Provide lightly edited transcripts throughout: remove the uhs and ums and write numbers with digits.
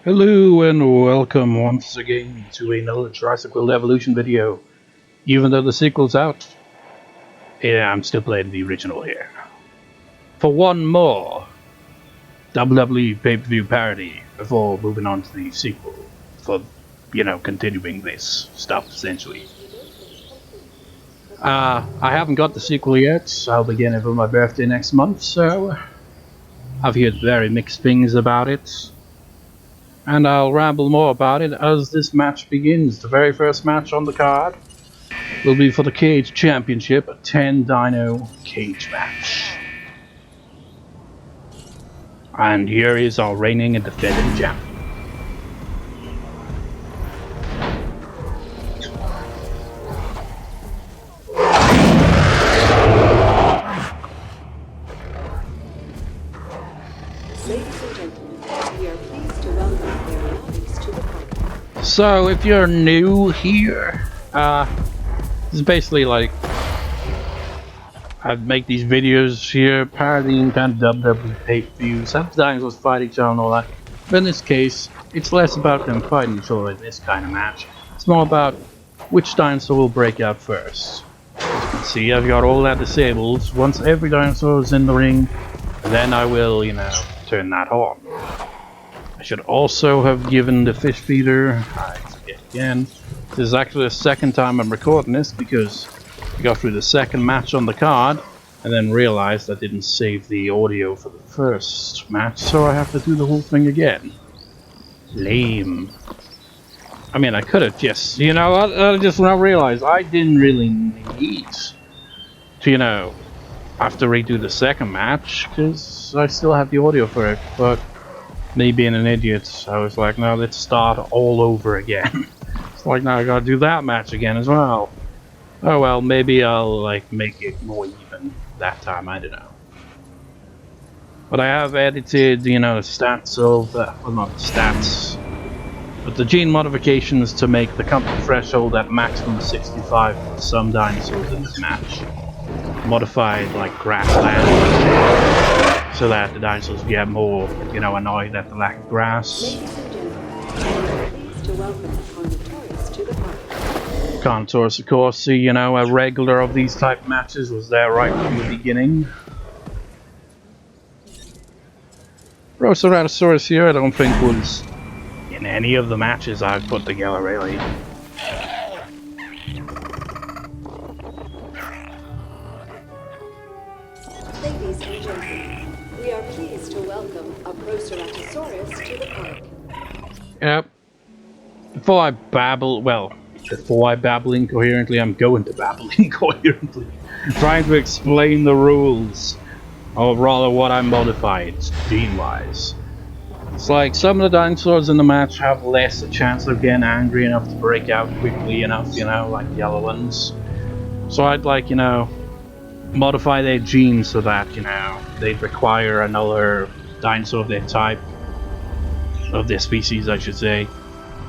Hello and welcome once again to another Jurassic World Evolution video. Even though the sequel's out, yeah, I'm still playing the original here. For one more WWE PPV parody before moving on to the sequel for, continuing this stuff essentially. I haven't got the sequel yet. I'll be getting it for my birthday next month, so I've heard very mixed things about it. And I'll ramble more about it as this match begins. The very first match on the card will be for the Cage Championship, a 10 Dino cage match. And here is our reigning and defending champion. So if you're new here, this is basically like I make these videos here parodying kind of WWE pay-per-views. Sometimes dinosaurs fight each other and all that. But in this case, it's less about them fighting each other in this kind of match. It's more about which dinosaur will break out first. As you can see, I've got all that disabled. Once every dinosaur is in the ring, then I will, turn that on. I should also have given the fish feeder. I forget again. This is actually the second time I'm recording this because I got through the second match on the card and then realized I didn't save the audio for the first match, so I have to do the whole thing again. Lame. I mean, I could have just, I just now realized I didn't really need to, have to redo the second match because I still have the audio for it, but me being an idiot, I was like, no, let's start all over again. It's like, now I gotta do that match again as well. Oh well, maybe I'll make it more even that time, I don't know. But I have edited, the stats of, well, not stats, but the gene modifications to make the comfort threshold at maximum 65 for some dinosaurs in this match. Modified like grassland, so that the dinosaurs get more, annoyed at the lack of grass. Pleased to welcome Carnotaurus to the park. Carnotaurus, of course, a regular of these type of matches, was there right from the beginning. Proceratosaurus here, I don't think was in any of the matches I've put together, really. Ladies and gentlemen, we are pleased to welcome a Proceratosaurus to the park. Yep. Before I babble incoherently, I'm going to babble incoherently. Trying to explain the rules, or rather what I modified, gene-wise. It's like some of the dinosaurs in the match have less a chance of getting angry enough to break out quickly enough, like the other ones. So I'd modify their genes so that, they'd require another dinosaur of their type, of their species I should say,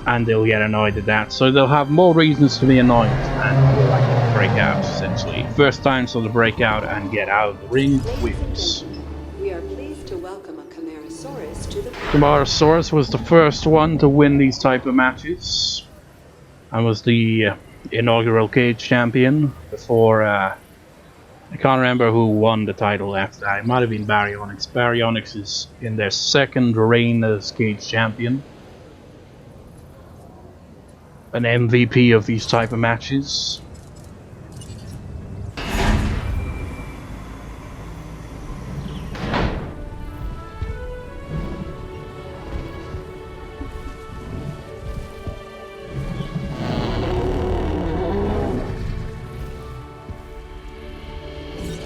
and they'll get annoyed at that, so they'll have more reasons to be annoyed and break out essentially. First dinosaur to break out and get out of the ring wins. We are pleased to welcome a Camarasaurus to the park. Camarasaurus was the first one to win these type of matches and was the inaugural cage champion before I can't remember who won the title after that. It might have been Baryonyx. Baryonyx is in their second reign as cage champion. An MVP of these type of matches.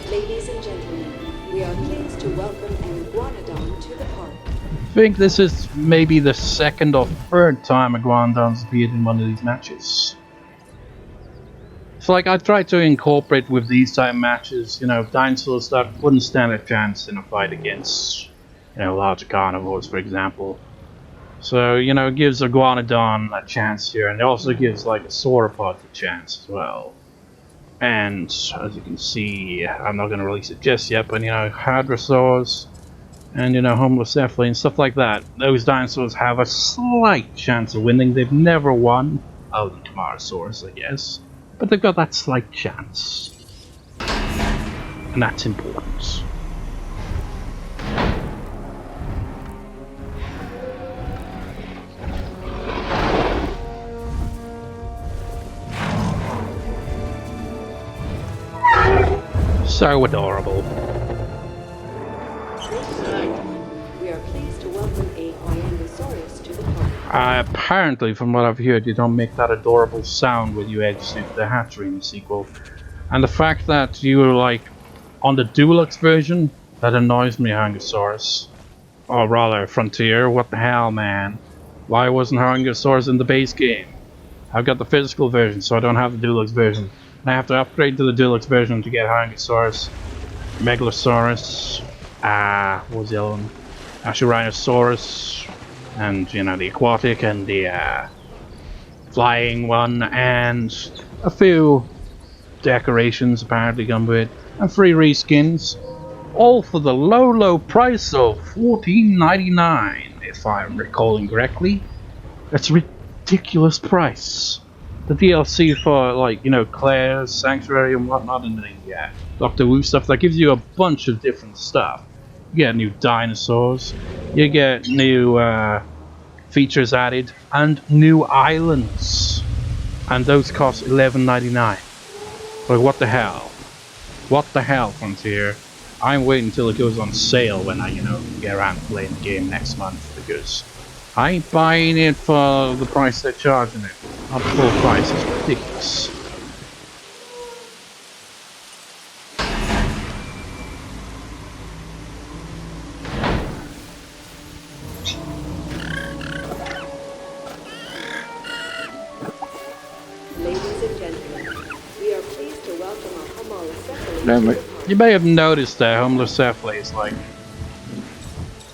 Ladies and gentlemen, we are pleased to welcome an Iguanodon to the park. I think this is maybe the second or third time Iguanodon's appeared in one of these matches. It's like I try to incorporate with these type of matches, dinosaurs that wouldn't stand a chance in a fight against, larger carnivores, for example. So, it gives Iguanodon a chance here, and it also gives like a sauropod a chance as well. And as you can see, I'm not going to release it just yet, but Hadrosaurs and you know, Homalocephale and stuff like that. Those dinosaurs have a slight chance of winning. They've never won. Oh, the Camarasaurus, I guess. But they've got that slight chance. And that's important. So adorable. We are pleased to welcome a Huayangosaurus to the park. Apparently, from what I've heard, you don't make that adorable sound when you exit the hatchery in the sequel. And the fact that you were like on the deluxe version, that annoys me, Huayangosaurus. Or rather, Frontier. What the hell, man? Why wasn't Huayangosaurus in the base game? I've got the physical version, so I don't have the deluxe version. And I have to upgrade to the deluxe version to get Huayangosaurus, Megalosaurus, what was the other one? Carcharodontosaurus, and you know, the aquatic and the flying one, and a few decorations apparently come with it, and free reskins, all for the low price of $14.99, if I'm recalling correctly. That's a ridiculous price. The DLC for, like, you know, Claire's Sanctuary and whatnot, and the Doctor Who stuff, that gives you a bunch of different stuff. You get new dinosaurs, you get new features added, and new islands. And those cost $11.99. Like, what the hell? What the hell, Frontier? I'm waiting until it goes on sale when I, you know, get around to playing the game next month, because I ain't buying it for the price they're charging it. Not the full price, it's ridiculous. Ladies and gentlemen, we are pleased to welcome a Homalocephale to the park. You may have noticed that Homalocephale is like,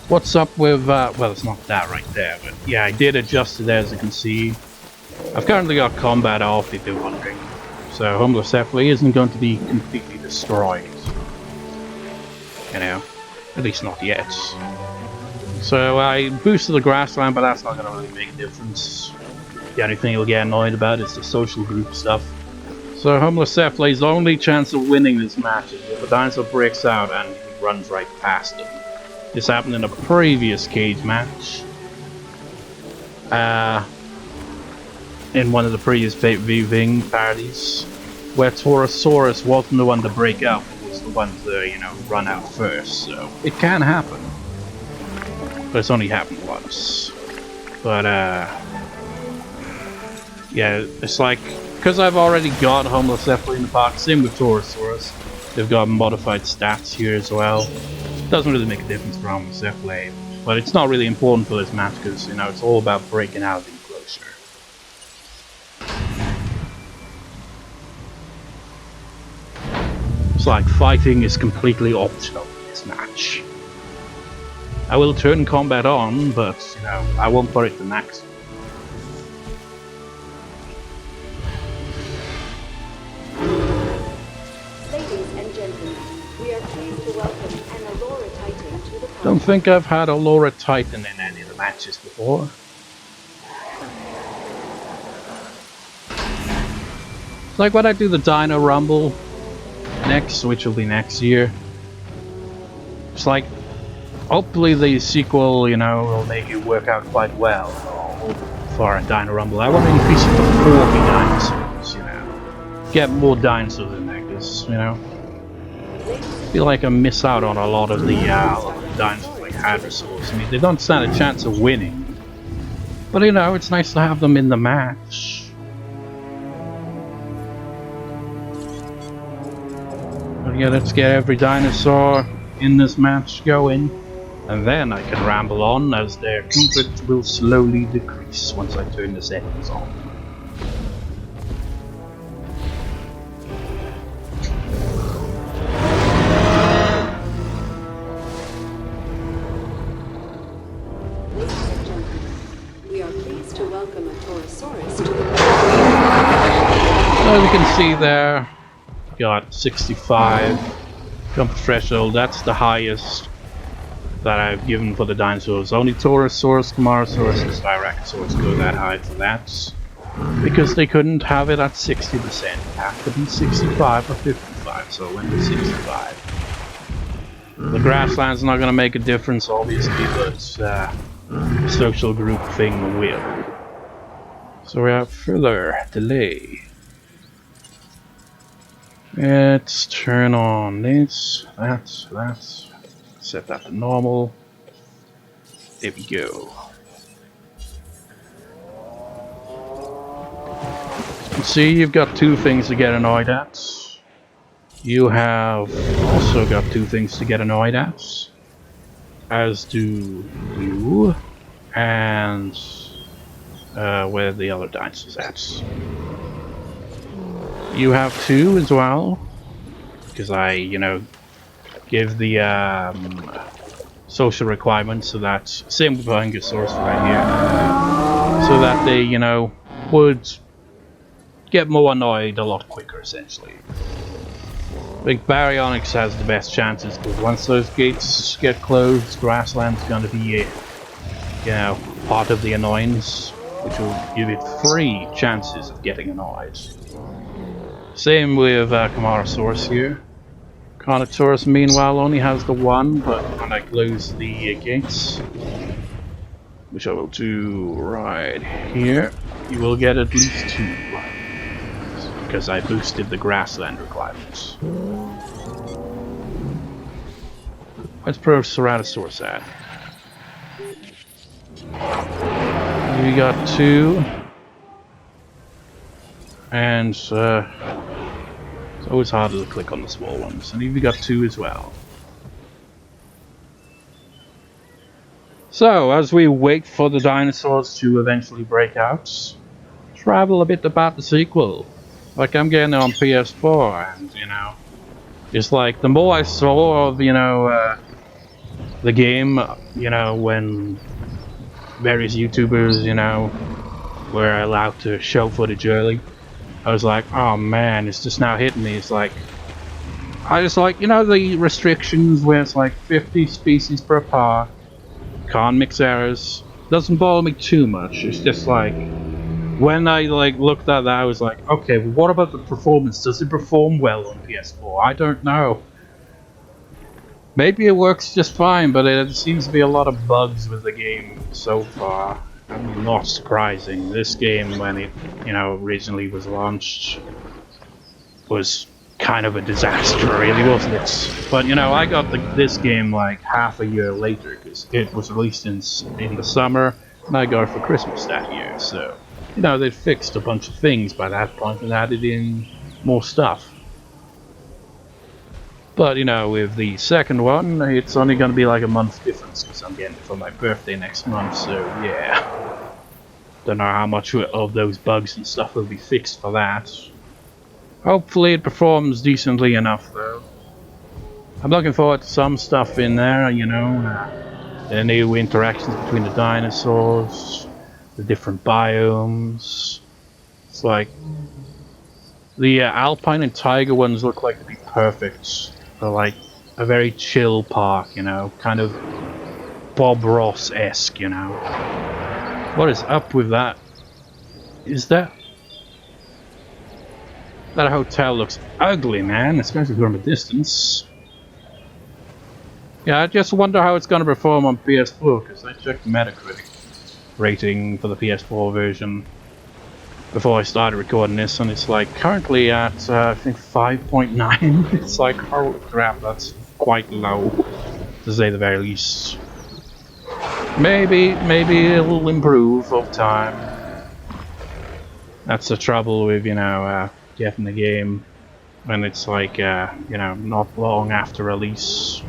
what's up with, well, it's not that right there, but yeah, I did adjust it, as you can see. I've currently got combat off, if you're wondering. So Homalocephale isn't going to be completely destroyed. You know, at least not yet. So I boosted the grassland, but that's not going to really make a difference. The only thing you'll get annoyed about is the social group stuff. So Homalocephale's only chance of winning this match is if a dinosaur breaks out and he runs right past him. This happened in a previous cage match. In one of the previous PPV parodies, where Torosaurus wasn't the one to break out, it was the one to, you know, run out first. So it can happen, but it's only happened once. But yeah, it's like, because I've already got Homalocephale in the park, same with Torosaurus. They've got modified stats here as well. Doesn't really make a difference for Homalocephale, but it's not really important for this match because, you know, it's all about breaking out of the enclosure. It's like fighting is completely optional in this match. I will turn combat on, but, you know, I won't put it to max. Ladies and gentlemen, we are pleased to welcome an Olorotitan to the park. Don't think I've had Olorotitan in any of the matches before. It's like when I do the Dino Rumble next, which will be next year. It's like, hopefully the sequel, you know, will make it work out quite well for a Dino Rumble. I want to increase it to 40 dinosaurs, you know. Get more dinosaurs in there, because, you know, I feel like I miss out on a lot of the dinosaurs like Hadrosaurs. I mean, they don't stand a chance of winning, but, you know, it's nice to have them in the match. But yeah, let's get every dinosaur in this match going, and then I can ramble on as their comfort will slowly decrease once I turn the settings on. Ladies and gentlemen, we are pleased to welcome a Torosaurus to the park. As you can see there, got 65 comfort threshold. That's the highest that I've given for the dinosaurs. Only Torosaurus, Camarasaurus, and Styracosaurus go that high for that. Because they couldn't have it at 60%. It had to be 65 or 55, so I went with 65. The grassland's not going to make a difference, obviously, but social group thing will. So without further delay, let's turn on this, that, set that to normal. There we go. See, you've got two things to get annoyed at. You have also got two things to get annoyed at, as do you, and where the other dinosaurs at. You have two as well, because I, give the social requirements, so that's same with Huayangosaurus right here, so that they, would get more annoyed a lot quicker, essentially. I think Baryonyx has the best chances, because once those gates get closed, grassland's going to be, part of the annoyance, which will give it 3 chances of getting annoyed. Same with Camarasaurus here. Carnotaurus, meanwhile, only has the 1, but when I close the gates, which I will do right here, you will get at least 2. Because I boosted the grassland requirements. Where's Proceratosaurus at? We got 2. And it's always harder to click on the small ones. And we got 2 as well. So, as we wait for the dinosaurs to eventually break out, travel a bit about the sequel. Like, I'm getting it on PS4, and, it's like, the more I saw of, the game, when various YouTubers, were allowed to show footage early, I was like, oh man, it's just now hitting me. It's like, I just like, the restrictions where it's like 50 species per park, can't mix errors, doesn't bother me too much. It's just like, when I looked at that, I was like, okay, well, what about the performance? Does it perform well on PS4? I don't know. Maybe it works just fine, but it seems to be a lot of bugs with the game so far. I mean, not surprising. This game, when it, originally was launched, was kind of a disaster, really, wasn't it? But, I got this game like half a year later, because it was released in the summer, and I got it for Christmas that year, so... they'd fixed a bunch of things by that point and added in more stuff. But, with the second one, it's only going to be like a month difference, because I'm getting it for my birthday next month, so yeah. Don't know how much of those bugs and stuff will be fixed for that. Hopefully it performs decently enough, though. I'm looking forward to some stuff in there, the new interactions between the dinosaurs, the different biomes. It's like the alpine and tiger ones look like to be perfect for like a very chill park, kind of Bob Ross-esque, What is up with that? Is that hotel looks ugly, man, especially from a distance. Yeah, I just wonder how it's gonna perform on PS4, because I checked the Metacritic rating for the PS4 version before I started recording this, and it's like currently at I think 5.9. It's like, holy crap, that's quite low, to say the very least. Maybe it'll improve over time. That's the trouble with getting the game when it's like not long after release.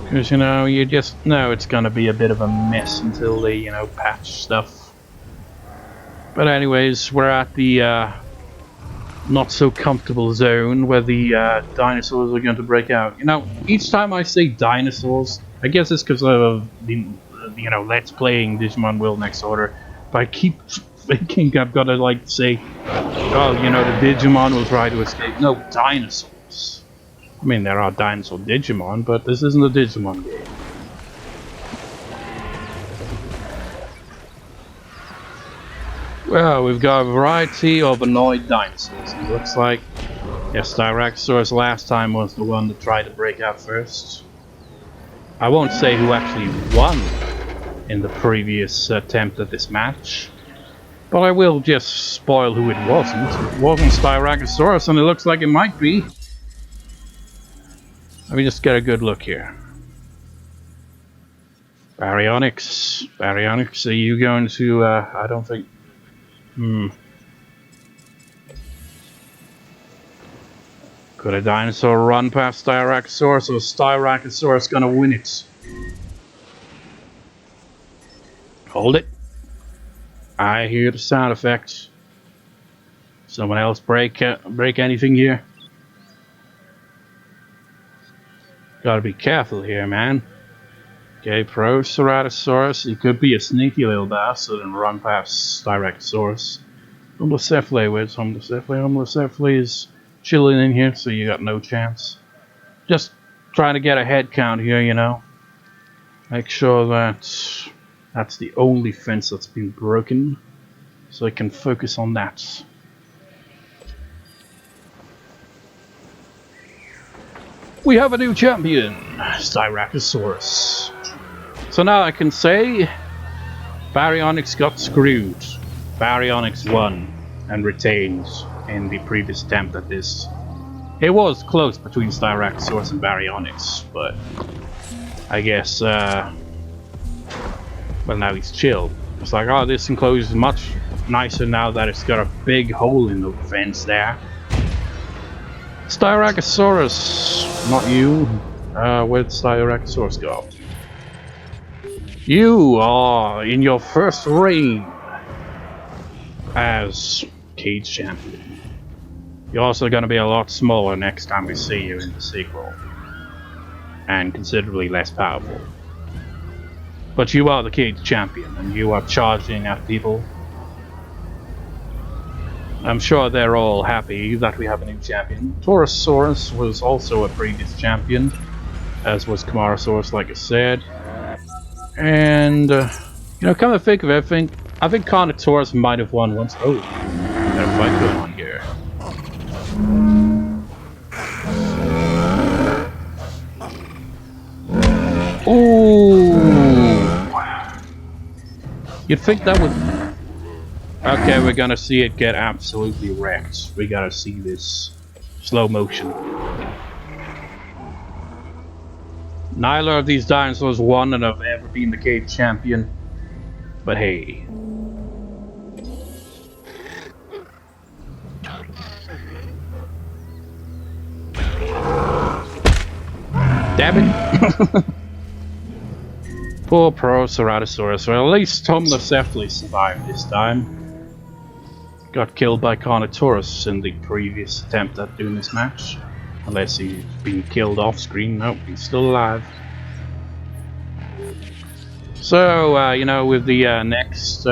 Because, you just know it's gonna be a bit of a mess until they, patch stuff. But anyways, we're at the not so comfortable zone where the dinosaurs are going to break out. Each time I say dinosaurs, I guess it's because of the, Let's Playing Digimon World Next Order, but I keep thinking I've got to say, oh, the Digimon will try to escape. No, dinosaurs. I mean, there are dinosaur Digimon, but this isn't a Digimon game. Well, we've got a variety of annoyed dinosaurs. It looks like, yes, Styracosaurus last time was the one that tried to break out first. I won't say who actually won in the previous attempt at this match, but I will just spoil who it wasn't. It wasn't Styracosaurus, and it looks like it might be. Let me just get a good look here. Baryonyx. Baryonyx, are you going to, I don't think... Could a dinosaur run past Styracosaurus, or is Styracosaurus gonna win it? Hold it. I hear the sound effects. Someone else break anything here? Gotta be careful here, man. Okay, Proceratosaurus. He could be a sneaky little bastard and run past Styracosaurus. Homalocephale, where's Homalocephale? Homalocephale is chilling in here, so you got no chance. Just trying to get a head count here, you know. Make sure that that's the only fence that's been broken, so I can focus on that. We have a new champion, Styracosaurus. So now I can say Baryonyx got screwed. Baryonyx won and retained in the previous attempt at this. It was close between Styracosaurus and Baryonyx, but I guess, well, now he's chilled. It's like, oh, this enclosure is much nicer now that it's got a big hole in the fence there. Styracosaurus, not you. Where'd Styracosaurus go? You are in your first reign as Cage Champion. You're also going to be a lot smaller next time we see you in the sequel, and considerably less powerful. But you are the Cage Champion, and you are charging at people. I'm sure they're all happy that we have a new champion. Torosaurus was also a previous champion, as was Camarasaurus, like I said. And, you know, come to think of it, I think Carnotaurus might have won once. Oh, got a fight going on here. Ooh! You'd think that would... Okay, we're gonna see it get absolutely wrecked. We gotta see this slow motion. Neither of these dinosaurs won and have ever been the Cage Champion. But hey. Damn it! Poor Proceratosaurus, or at least Homalocephale survived this time. Got killed by Carnotaurus in the previous attempt at doing this match. Unless he's been killed off screen. Nope, he's still alive. So, you know, with the next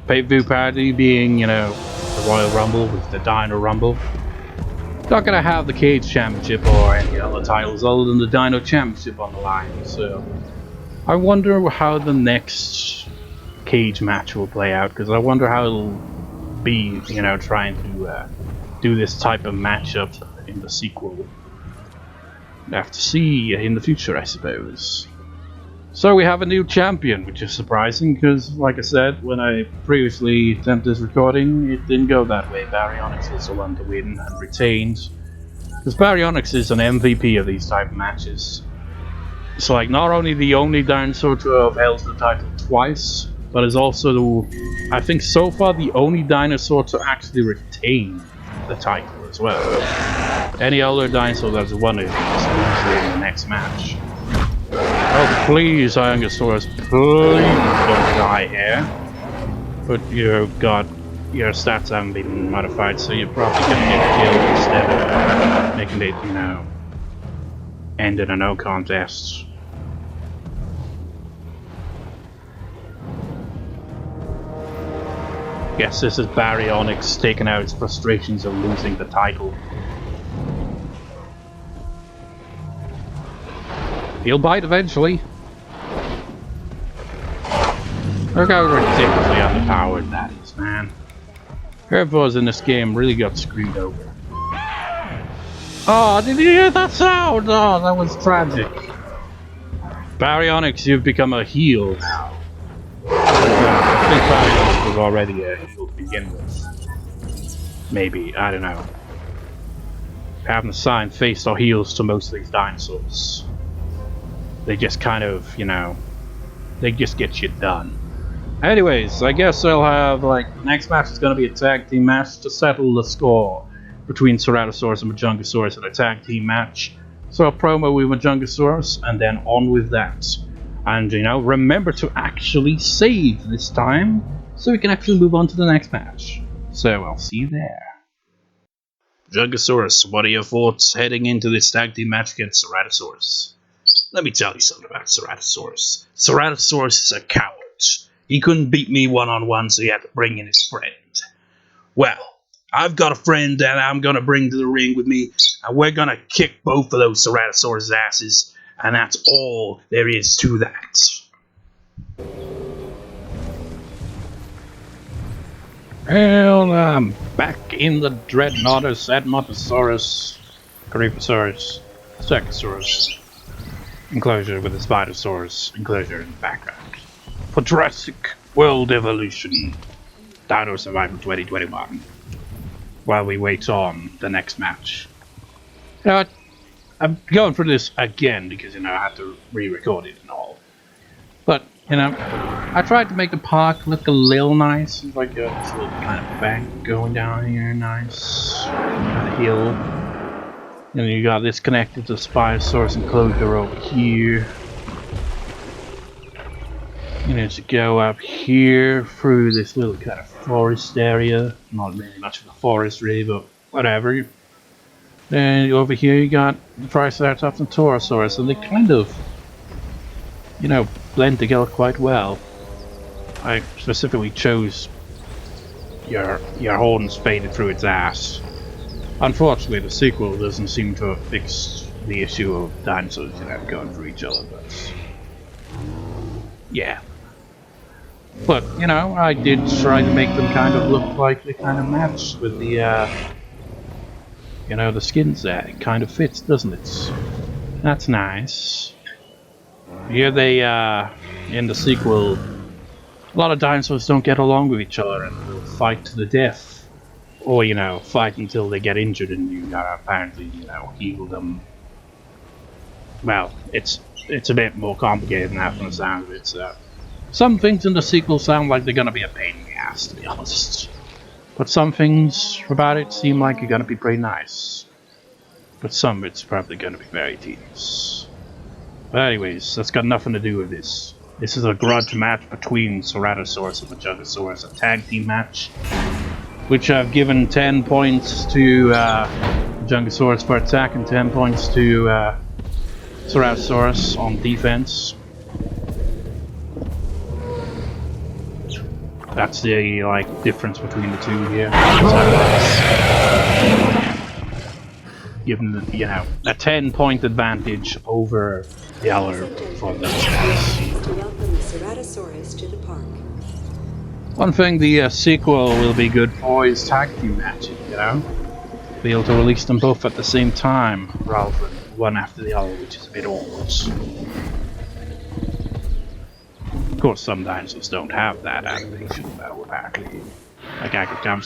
pay-per-view parody being, you know, the Royal Rumble with the Dino Rumble, not gonna have the Cage Championship or any other titles other than the Dino Championship on the line. So, I wonder how the next cage match will play out, because I wonder how it'll be, you know, trying to do this type of matchup in the sequel. We'll have to see in the future, I suppose. So we have a new champion, which is surprising, because, like I said, when I previously attempted this recording, it didn't go that way. Baryonyx was the one to win and retained, because Baryonyx is an MVP of these type of matches. It's like not only the only dinosaur to have held the title twice, but is also, I think so far, the only dinosaur to actually retain the title as well. Any other dinosaur that's won it is usually in the next match. Oh please, Huayangosaurus, please don't die here. But your stats haven't been modified, so you're probably gonna get killed instead of making it, you know, end in a no contest. Guess this is Baryonyx taking out its frustrations of losing the title. He'll bite eventually. Look how ridiculously underpowered that is, man. Herbivores in this game really got screwed over. Oh, did you hear that sound? Oh, that was tragic. Baryonyx, you've become a heel now. I think Baryonyx was already a heel to begin with. Maybe, I don't know. Haven't assigned face or heels to most of these dinosaurs. They just kind of, you know, they just get shit done. Anyways, I guess I'll have, like, the next match is going to be a tag team match to settle the score between Ceratosaurus and Majungasaurus in a tag team match. So a promo with Majungasaurus, and then on with that. And, you know, remember to actually save this time, so we can actually move on to the next match. So I'll see you there. Majungasaurus, what are your thoughts heading into this tag team match against Ceratosaurus? Let me tell you something about Ceratosaurus. Ceratosaurus is a coward. He couldn't beat me one-on-one, so he had to bring in his friend. Well, I've got a friend that I'm going to bring to the ring with me, and we're going to kick both of those Ceratosaurus asses, and that's all there is to that. Well, I'm back in the Dreadnoughtus, Admontosaurus, Carcharodontosaurus, Styracosaurus enclosure with the Spinosaurus enclosure in the background. For Jurassic World Evolution, Dino Survival 2021. While we wait on the next match. You know, I'm going through this again because, you know, I have to re-record it and all. But, you know, I tried to make the park look a little nice. It's like this little kind of bank going down here, nice. Kind of hill. And you got this connected to the Spinosaurus enclosure over here. You know, to go up here through this little kind of forest area. Not really much of a forest really, but whatever. Then over here you got the Triceratops and Torosaurus, and they kind of, you know, blend together quite well. I specifically chose your horns faded through its ass. Unfortunately, the sequel doesn't seem to have fixed the issue of dinosaurs, you know, going through each other, but yeah. But, you know, I did try to make them kind of look like they kind of match with the, you know, the skins there. It kind of fits, doesn't it? That's nice. Here they, in the sequel, a lot of dinosaurs don't get along with each other and will fight to the death. Or, you know, fight until they get injured and you gotta apparently, you know, heal them. Well, it's a bit more complicated than that from the sound of it, so. Some things in the sequel sound like they're gonna be a pain in the ass, to be honest. But some things about it seem like they're gonna be pretty nice. But some of it's probably gonna be very tedious. But anyways, that's got nothing to do with this. This is a grudge match between Ceratosaurus and Majungasaurus, a tag team match. Which I've given 10 points to Majungasaurus for attack and 10 points to Ceratosaurus on defense. That's the, like, difference between the two here. Given, you know, a 10-point advantage over the other for the Ceratosaurus to the park. One thing the sequel will be good for is tag team matches, you know? Be able to release them both at the same time rather than one after the other, which is a bit awkward. Of course, some dinosaurs don't have that animation, though, apparently. Like Iguanodon.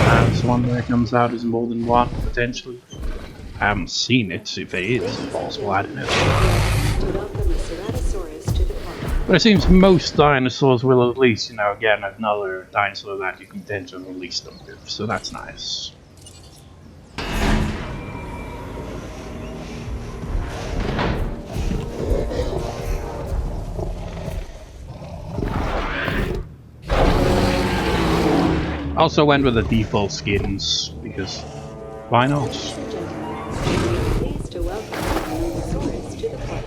That's one where it comes out as more than one, potentially. I haven't seen it, if it is possible, I don't know. But it seems most dinosaurs will at least, you know, get another dinosaur that you can tend to release them with, so that's nice. Also went with the default skins, because why not? Pleased to welcome Allosaurus to the park.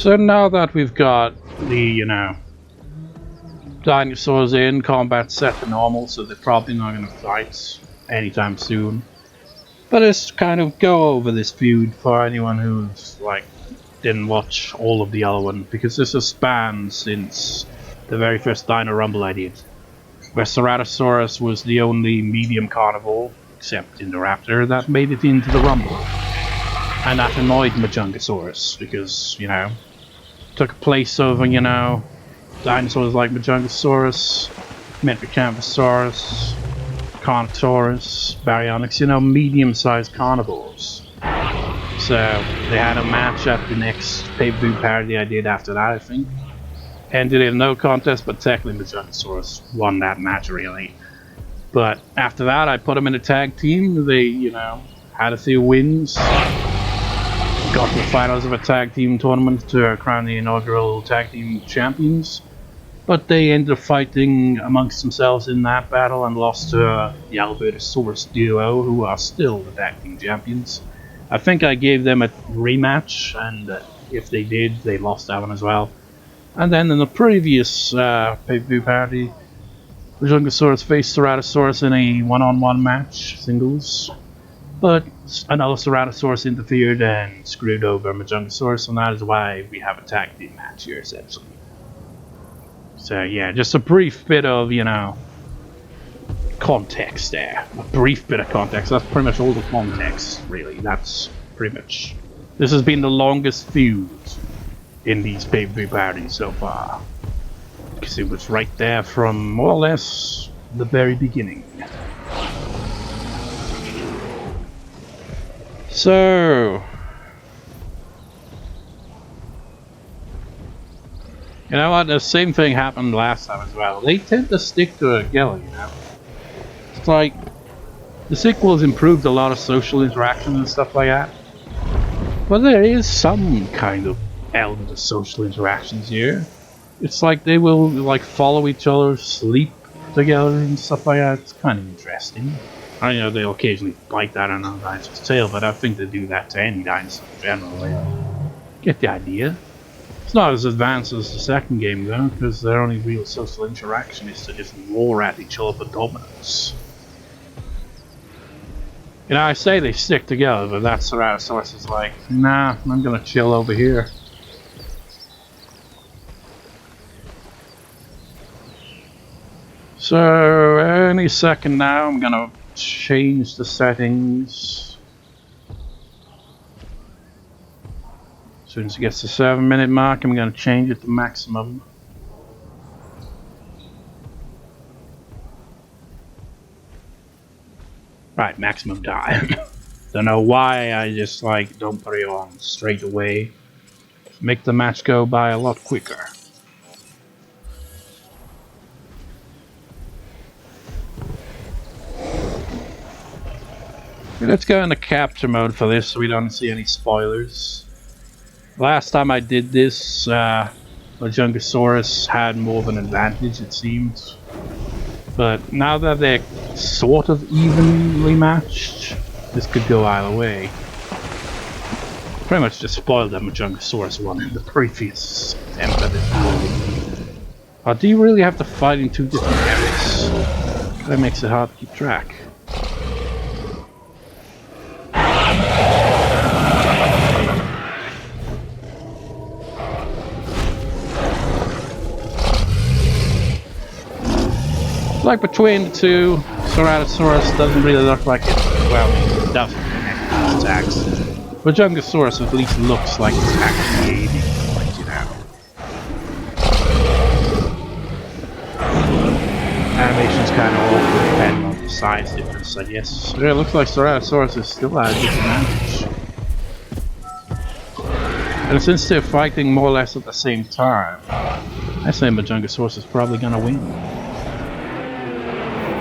So now that we've got the, you know, dinosaurs in, combat set to normal, so they're probably not going to fight anytime soon. But let's kind of go over this feud for anyone who's, like, didn't watch all of the other one, because this has spanned since the very first Dino Rumble I did, where Ceratosaurus was the only medium carnivore, except Indoraptor, that made it into the Rumble. And that annoyed Majungasaurus, because, you know, took place over, you know, dinosaurs like Majungasaurus, Camarasaurus, Carnotaurus, Baryonyx, you know, medium-sized carnivores. So they had a match at the next pay-per-view parody I did after that, I think. Ended in no contest, but technically Majungasaurus won that match, really. But after that, I put them in a tag team. They, you know, had a few wins. Got to the finals of a tag team tournament to crown the inaugural tag team champions. But they ended up fighting amongst themselves in that battle and lost to the Allosaurus duo, who are still the tag team champions. I think I gave them a rematch, and if they did, they lost that one as well. And then in the previous pay-per-view party, Majungasaurus faced Ceratosaurus in a one-on-one match, singles. But another Ceratosaurus interfered and screwed over Majungasaurus, and that is why we have a tag team match here, essentially. So yeah, just a brief bit of, you know, context there. A brief bit of context. That's pretty much all the context, really. That's pretty much... This has been the longest feud in these pay-per-view parties so far, because it was right there from more or less the very beginning. So, you know what, the same thing happened last time as well. They tend to stick together, you know. It's like, the sequels improved a lot of social interaction and stuff like that, but there is some kind of element of social interactions here. It's like they will, like, follow each other, sleep together and stuff like that. It's kind of interesting. I know they'll occasionally bite that on a dinosaur's tail, but I think they do that to any dinosaur in general. Get the idea. It's not as advanced as the second game though, because their only real social interaction is to just roar at each other for dominance. You know, I say they stick together, but that Ceratosaurus is like, nah, I'm gonna chill over here. So, any second now, I'm gonna change the settings. As soon as it gets to 7-minute mark, I'm gonna change it to maximum. Right, maximum time. Don't know why I just like don't put it on straight away. Make the match go by a lot quicker. Let's go into capture mode for this so we don't see any spoilers. Last time I did this, Majungasaurus had more of an advantage, it seems. But now that they're sort of evenly matched, this could go either way. Pretty much just spoiled that Majungasaurus won in the previous attempt at this. Oh, do you really have to fight in two different areas? That makes it hard to keep track. Like between the two, Ceratosaurus doesn't really look like it. Well, it doesn't connect its attacks. Majungasaurus at least looks like it's actually aiming, like, you know. Animation's kind of awkward depending on the size difference, I guess. Yeah, it looks like Ceratosaurus is still at a disadvantage. And since they're fighting more or less at the same time, I say Majungasaurus is probably gonna win.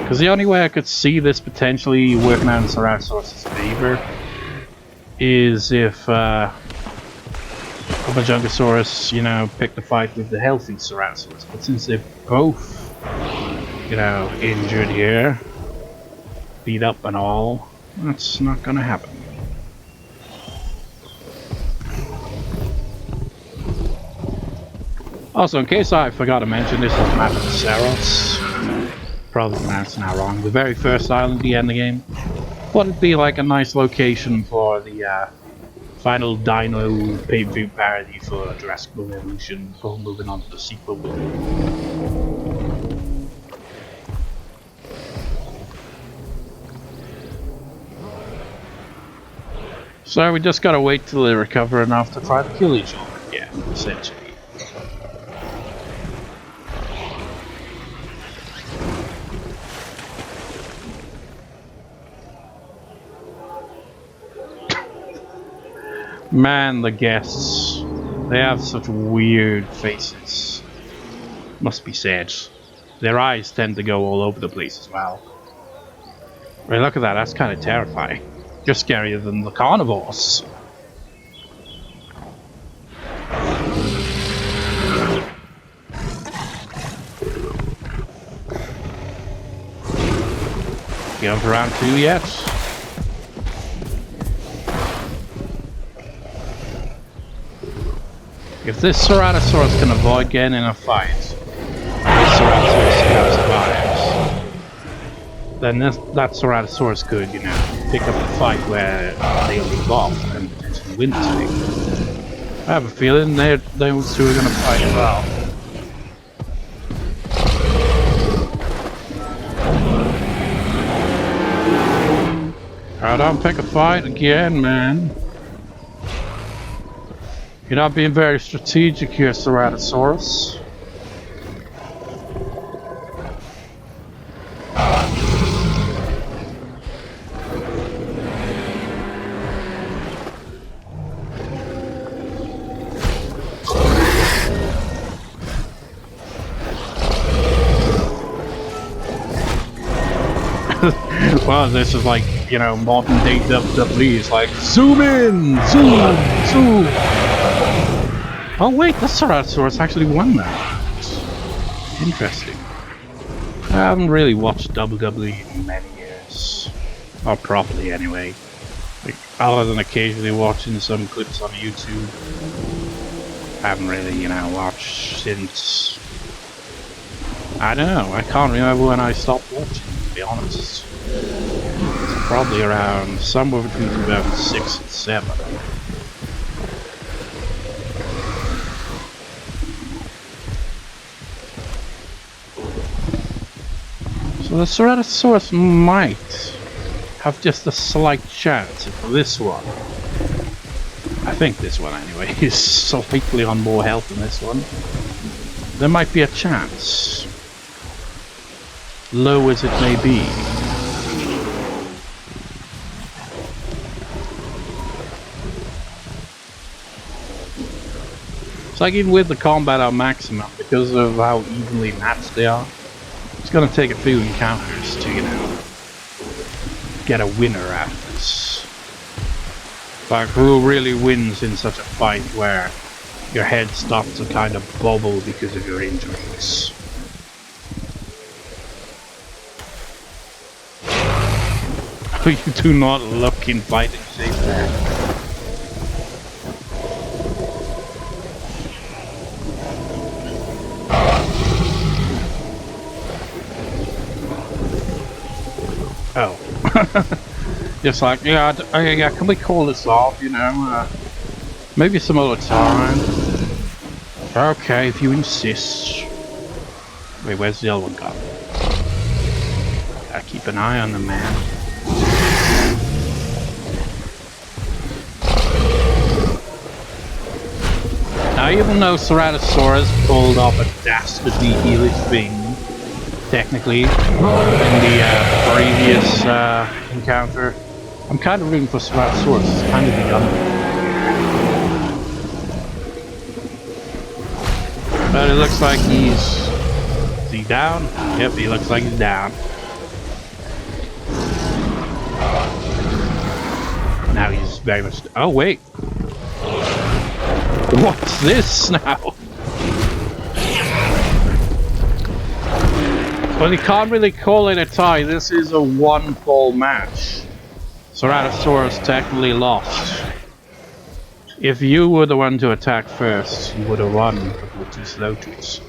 Because the only way I could see this potentially working out in Ceratosaurus' favor is if Majungasaurus, you know, picked a fight with the healthy Ceratosaurus. But since they're both, you know, injured here, beat up and all, that's not gonna happen. Also, in case I forgot to mention, this is Majungasaurus. Probably pronouncing that wrong. The very first island at the end of the game. Thought it'd be like a nice location for the final Dino PPV parody for Jurassic World Evolution before moving on to the sequel. So we just gotta wait till they recover enough to try to kill each other. Yeah, essentially. Man, the guests. They have such weird faces. Must be said. Their eyes tend to go all over the place as well. Right, look at that, that's kind of terrifying. Just scarier than the carnivores. You up for round 2 yet? If this Ceratosaurus can avoid getting in a fight, this Ceratosaurus survives, then that Ceratosaurus could, you know, pick up a fight where they'll be off and potentially win this thing. I have a feeling they two are going to fight as well. I don't pick a fight again, man. You're not being very strategic here, Ceratosaurus. Well, this is like, you know, modern day WWE. It's like, zoom in! Zoom! Zoom! Oh wait, the Ceratosaurus actually won that. Interesting. I haven't really watched WWE in many years. Or properly anyway. Like, other than occasionally watching some clips on YouTube. I haven't really, you know, watched since... I don't know, I can't remember when I stopped watching, to be honest. It's probably around somewhere between 2006 and 2007. So the Ceratosaurus might have just a slight chance for this one. I think this one anyway is slightly on more health than this one. There might be a chance. Low as it may be. It's like even with the combat on maximum, because of how evenly matched they are, it's gonna take a few encounters to, you know, get a winner out of this. Like, who really wins in such a fight where your head starts to kind of bobble because of your injuries? You do not look in fighting shape there. Oh. Just like, yeah, can we call this off, you know? Maybe some other time. Okay, if you insist. Wait, where's the other one gone? Gotta keep an eye on the man. Now, even though Ceratosaurus pulled off a dastardly helix thing, technically, in the previous encounter, I'm kind of rooting for Ceratosaurus. It's kind of the underdog. But it looks like he's he down? Yep, he looks like he's down. Now he's very much... Oh, wait. What's this now? Well, you can't really call it a tie. This is a one-fall match. Ceratosaurus technically lost. If you were the one to attack first, you would have won, but you were too slow to it.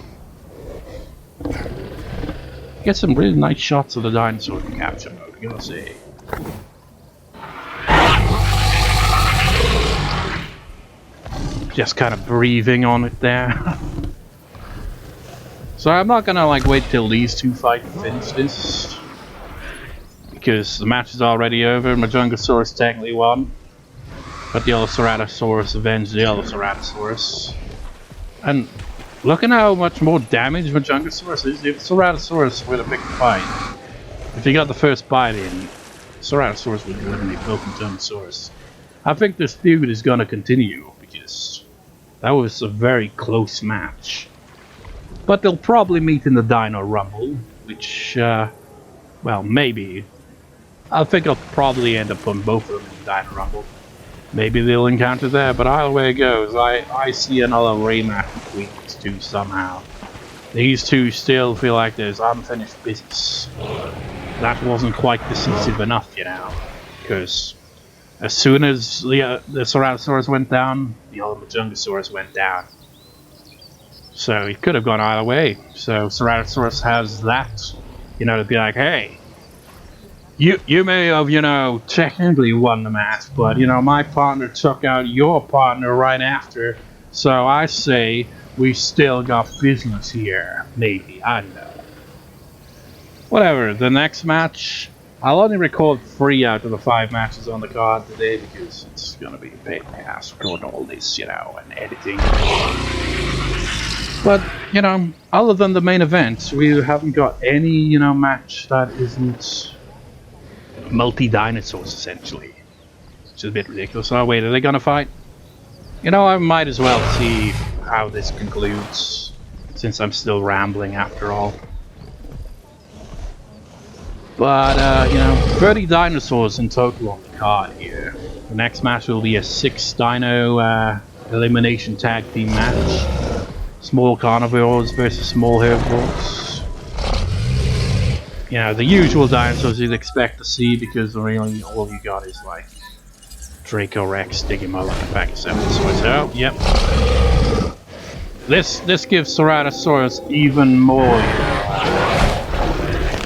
Get some really nice shots of the dinosaur in capture mode, I gotta say. Just kind of breathing on it there. So I'm not gonna like wait till these two fight to finish this, because the match is already over. Majungasaurus technically won, but the Ceratosaurus avenged the Allosaurus. And looking at how much more damage Majungasaurus is, if Ceratosaurus were to pick a fight, if he got the first bite in, Ceratosaurus would eliminate both Majungasaurus. I think this feud is gonna continue because that was a very close match. But they'll probably meet in the Dino Rumble, which, well, maybe. I think I'll probably end up putting both of them in the Dino Rumble. Maybe they'll encounter there, but either way it goes, I see another rematch between these two somehow. These two still feel like there's unfinished business. That wasn't quite decisive enough, you know, because as soon as the Ceratosaurus went down, the other Majungasaurus went down. So it could have gone either way. So Ceratosaurus has that, you know, to be like, hey, you may have, you know, technically won the match, but, you know, my partner took out your partner right after. So I say we still got business here. Maybe, I don't know. Whatever, the next match, I'll only record 3 out of the 5 matches on the card today because it's gonna be a pain in the ass recording all this, you know, and editing. But, you know, other than the main event, we haven't got any, you know, match that isn't multi-dinosaurs, essentially. Which is a bit ridiculous. Oh, wait, are they gonna fight? You know, I might as well see how this concludes, since I'm still rambling after all. But, you know, 30 dinosaurs in total on the card here. The next match will be a 6 dino elimination tag team match. Small carnivores versus small herbivores. You know, the usual dinosaurs you'd expect to see, because really all you got is like Dracorex, Stygimoloch, and Pachycephalosaurus. So, yep. This gives Ceratosaurus even more.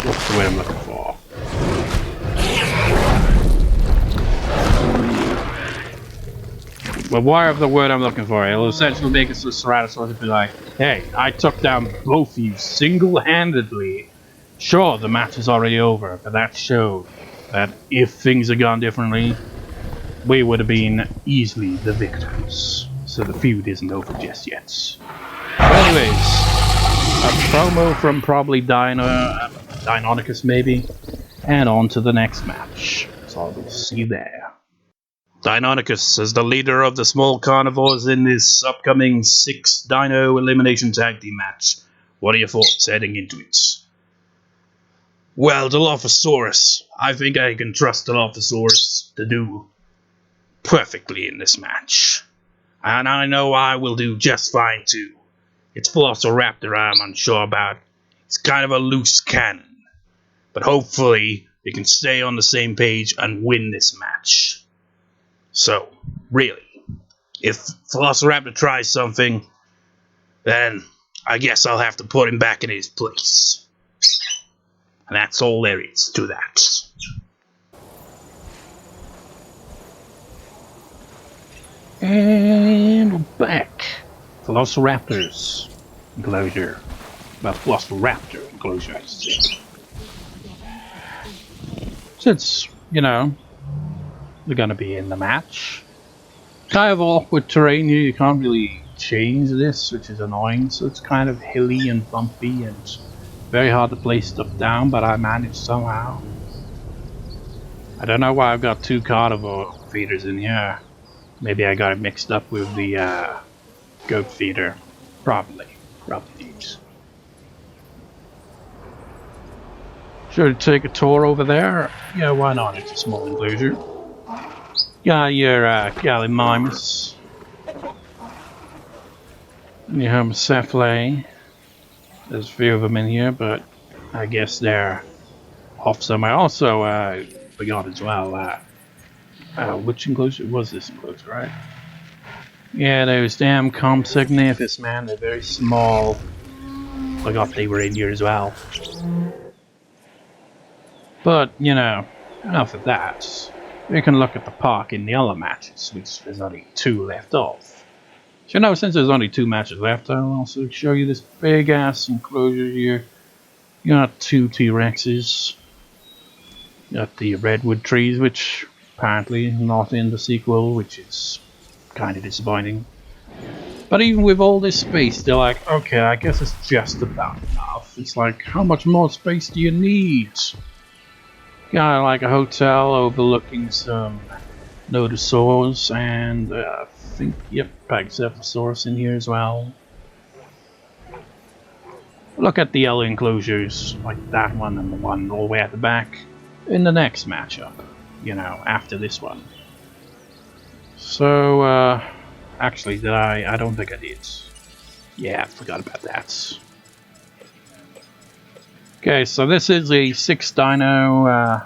What's the word I'm looking for? Well, why of the word I'm looking for? It'll essentially make it so Ceratosaurus be like, hey, I took down both of you single-handedly. Sure, the match is already over, but that showed that if things had gone differently, we would have been easily the victors. So the feud isn't over just yet. But anyways, a promo from probably Deinonychus maybe, and on to the next match. So we'll see you there. Deinonychus is the leader of the small carnivores in this upcoming 6 dino elimination tag team match. What are your thoughts heading into it? Well, Dilophosaurus. I think I can trust Dilophosaurus to do perfectly in this match. And I know I will do just fine too. It's Velociraptor I'm unsure about. It's kind of a loose cannon. But hopefully we can stay on the same page and win this match. So, really, if Velociraptor tries something, then I guess I'll have to put him back in his place. And that's all there is to that. And we're back. Velociraptors enclosure. Well, Velociraptor enclosure, I should say. Since, you know, they're gonna be in the match. Kind of awkward terrain here, you can't really change this, which is annoying, so it's kind of hilly and bumpy and very hard to place stuff down, but I managed somehow. I don't know why I've got 2 carnivore feeders in here. Maybe I got it mixed up with the goat feeder. Probably. Should I take a tour over there? Yeah, why not? It's a small enclosure. Got your Gallimimus. Your Homalocephale. There's a few of them in here, but I guess they're off somewhere. Also, we got as well, which enclosure was this enclosure, right? Yeah, those damn Compsognathus, man, they're very small. Forgot they were in here as well. But, you know, enough of that. We can look at the park in the other matches, which there's only 2 left of. So, you know, since there's only 2 matches left, I'll also show you this big ass enclosure here. You got 2 T-Rexes. You got the redwood trees, which apparently not in the sequel, which is kind of disappointing. But even with all this space, they're like, okay, I guess it's just about enough. It's like, how much more space do you need? Got like a hotel overlooking some nodosaurs and I think, yep, Pachycephalosaurus in here as well. Look at the other enclosures, like that one and the one all the way at the back, in the next matchup, you know, after this one. So, actually, did I don't think I did. Yeah, I forgot about that. Okay, so this is a 6 dino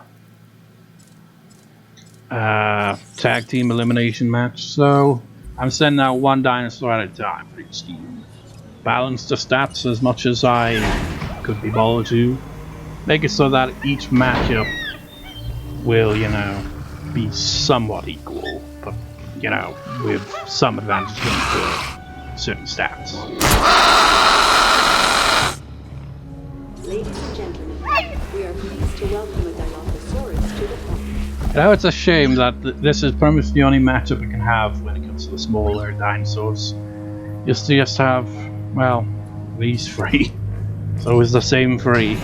tag team elimination match. So I'm sending out 1 dinosaur at a time for each team. Balance the stats as much as I could be bothered to. Make it so that each matchup will, you know, be somewhat equal, but, you know, with some advantage for certain stats. Ladies and gentlemen, we are pleased to welcome a Dilophosaurus to the park. You know, it's a shame that this is pretty much the only matchup we can have when it comes to the smaller dinosaurs. Just to have, well, these 3. So it's the same 3.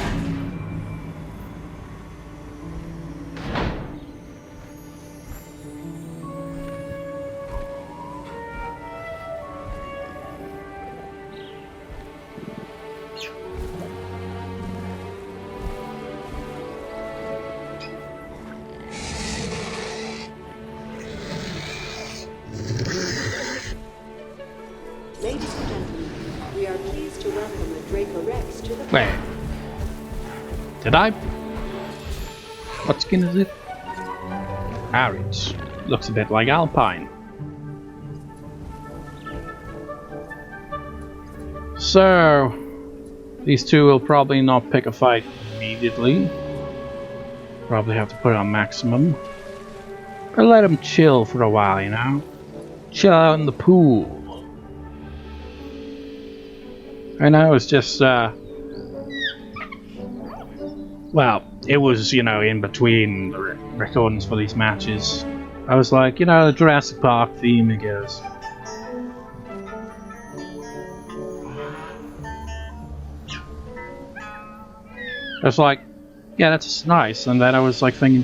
Ladies and gentlemen, we are pleased to welcome a Dracorex to the park. Wait. Did I? What skin is it? Arid. Looks a bit like Alpine. So, these 2 will probably not pick a fight immediately. Probably have to put it on maximum. But let them chill for a while, you know? Chill out in the pool. I know it's just, well, it was, you know, in between the recordings for these matches. I was like, you know, the Jurassic Park theme, I guess. I was like, yeah, that's nice. And then I was like thinking,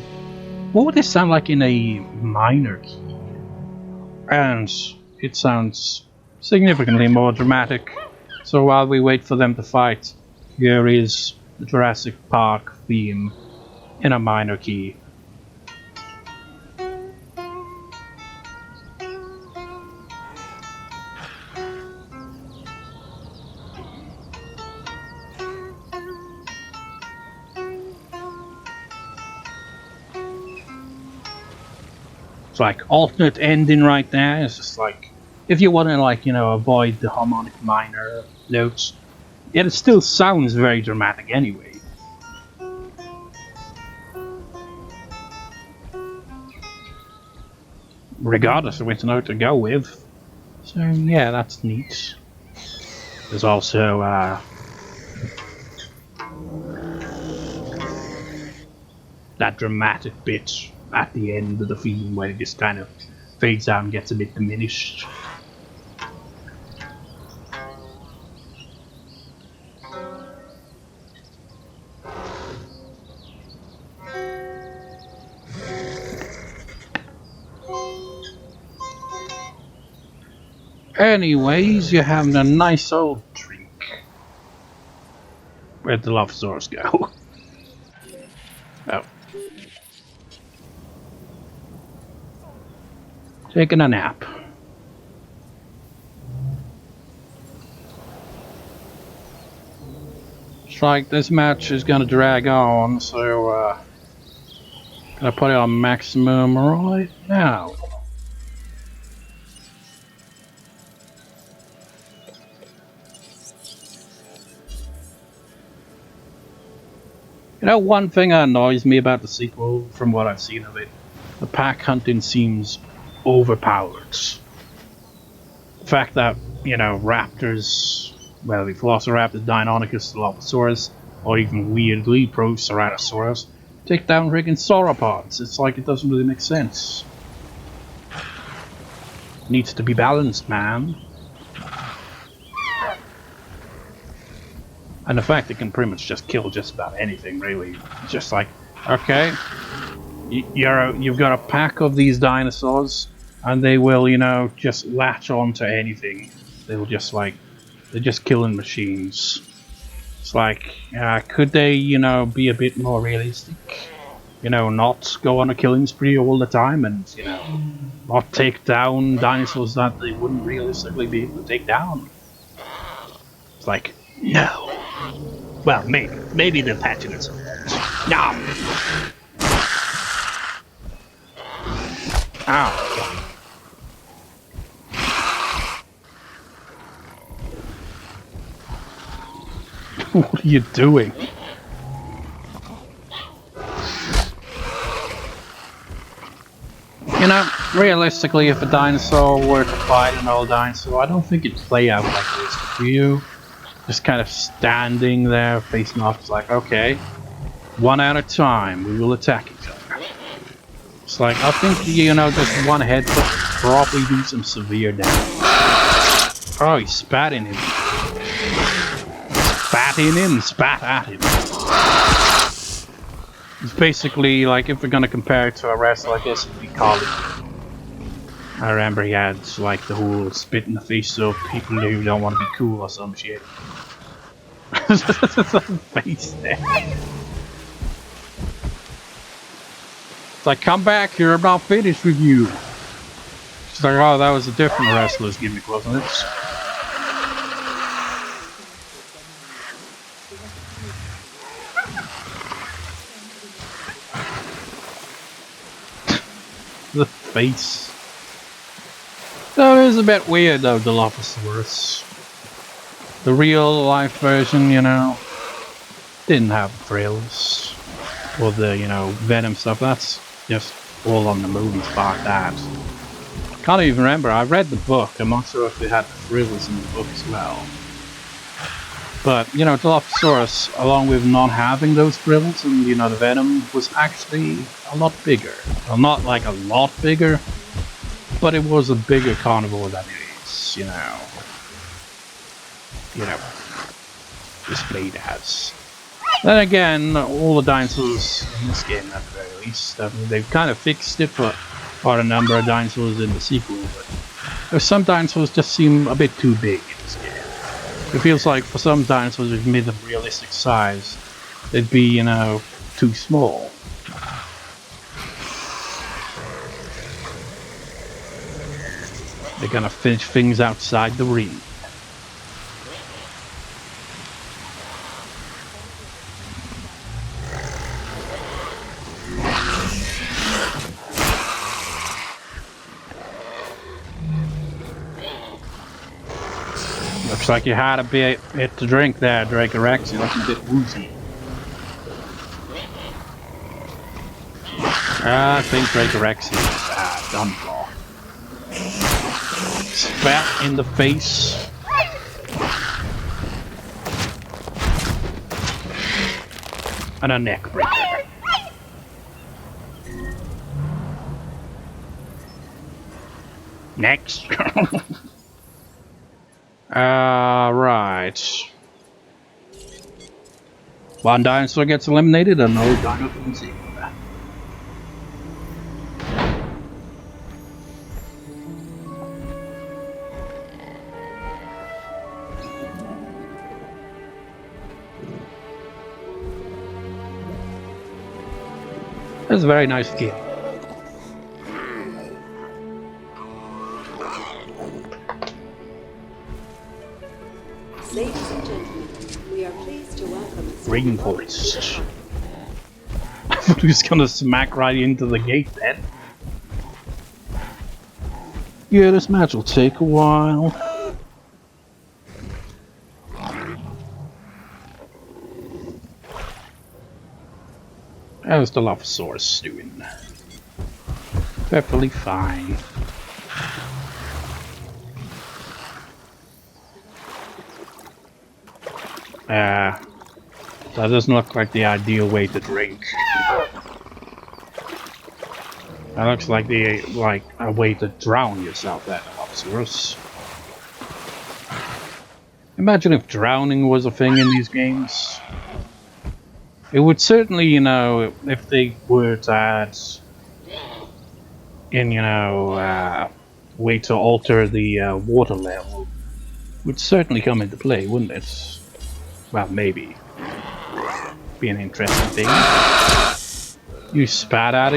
what would this sound like in a minor key? And it sounds significantly more dramatic. So while we wait for them to fight, here is the Jurassic Park theme in a minor key. It's like alternate ending right there. It's just like, if you want to, like, you know, avoid the harmonic minor notes, yet it still sounds very dramatic anyway. Regardless of which note to go with. So yeah, that's neat. There's also that dramatic bit at the end of the theme where it just kind of fades out and gets a bit diminished. Anyways, you're having a nice old drink. Where'd the Dilophosaurus go? Oh. Taking a nap. It's like this match is gonna drag on, so gonna put it on maximum right now. You know, one thing that annoys me about the sequel, from what I've seen of it, the pack hunting seems overpowered. The fact that, you know, raptors, whether it be Velociraptor, Deinonychus, Dilophosaurus, or even weirdly Proceratosaurus, take down friggin' sauropods. It's like it doesn't really make sense. Needs to be balanced, man. And the fact it can pretty much just kill just about anything, really. It's just like, okay, you've got a pack of these dinosaurs, and they will, you know, just latch on to anything. They will just like, they're just killing machines. It's like, could they, you know, be a bit more realistic? You know, not go on a killing spree all the time, and, you know, not take down dinosaurs that they wouldn't realistically be able to take down. It's like, no. Well, maybe the Pachycephalosaurus. No. Ow. What are you doing? You know, realistically, if a dinosaur were to fight an old dinosaur, I don't think it'd play out like this. For you, just kind of standing there, facing off, it's like, okay, one at a time, we will attack each other. It's like, I think, you know, just one headbutt would probably do some severe damage. Oh, he spat in him. Spat in him, spat at him. It's basically like, if we're gonna compare it to a wrestler, I guess it'd be Carly. I remember he had like the whole spit in the face of people who don't want to be cool or some shit. Face there. It's like, come back here, I'm not finished with you. She's like, oh, that was a different wrestler's gimmick, wasn't it? The face. That is a bit weird though, Dilophosaurus. The real life version, you know, didn't have thrills. Or the, you know, venom stuff. That's just all on the movies, fuck that. Can't even remember, I read the book, I'm not sure if they had the thrills in the book as well. But, you know, Dilophosaurus, along with not having those thrills and, you know, the venom, was actually a lot bigger. Well, not like a lot bigger, but it was a bigger carnivore than it is, you know, displayed as. Then again, all the dinosaurs in this game, at the very least, I mean, they've kind of fixed it for quite a number of dinosaurs in the sequel, but there's some dinosaurs just seem a bit too big in this game. It feels like for some dinosaurs, if you made them realistic size, they'd be, you know, too small. They're gonna finish things outside the ring. Looks like you had a bit to drink there, Dracorex. You're looking a bit woozy. I think Dracorex is done for. Spat in the face. And a neck breaker. Next. Right. One dinosaur gets eliminated, another dino comes in. That's a very nice game. Ladies and gentlemen, we are pleased to welcome Rainforest. I thought he was gonna smack right into the gate then. Yeah, this match will take a while. How's the Dilophosaurus doing? Perfectly fine. That doesn't look like the ideal way to drink. That looks like a way to drown yourself, that Allosaurus. Imagine if drowning was a thing in these games. It would certainly, you know, if they were to add in, you know, way to alter the water level, would certainly come into play, wouldn't it? Well, maybe. Be an interesting thing. You spat at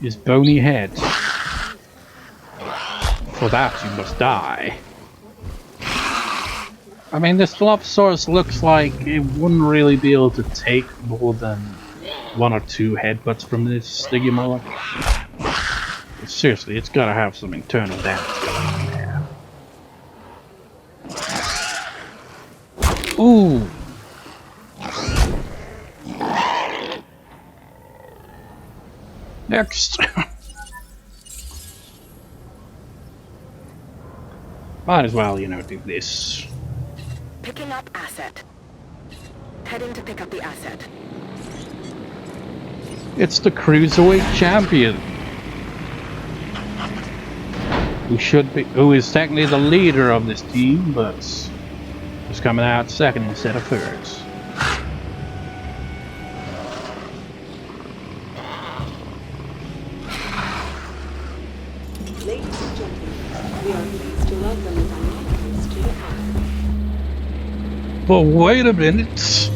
his bony head. For that you must die. I mean, this Dilophosaurus looks like it wouldn't really be able to take more than 1 or 2 headbutts from this Stygimoloch. Seriously, it's gotta have some internal damage going on there. Ooh! Next! Might as well, you know, do this. Picking up asset. Heading to pick up the asset. It's the Cruiserweight Champion. Who is technically the leader of this team, but is coming out second instead of third. Ladies and gentlemen, we are pleased to welcome the Deinonychus to the park. But wait a minute.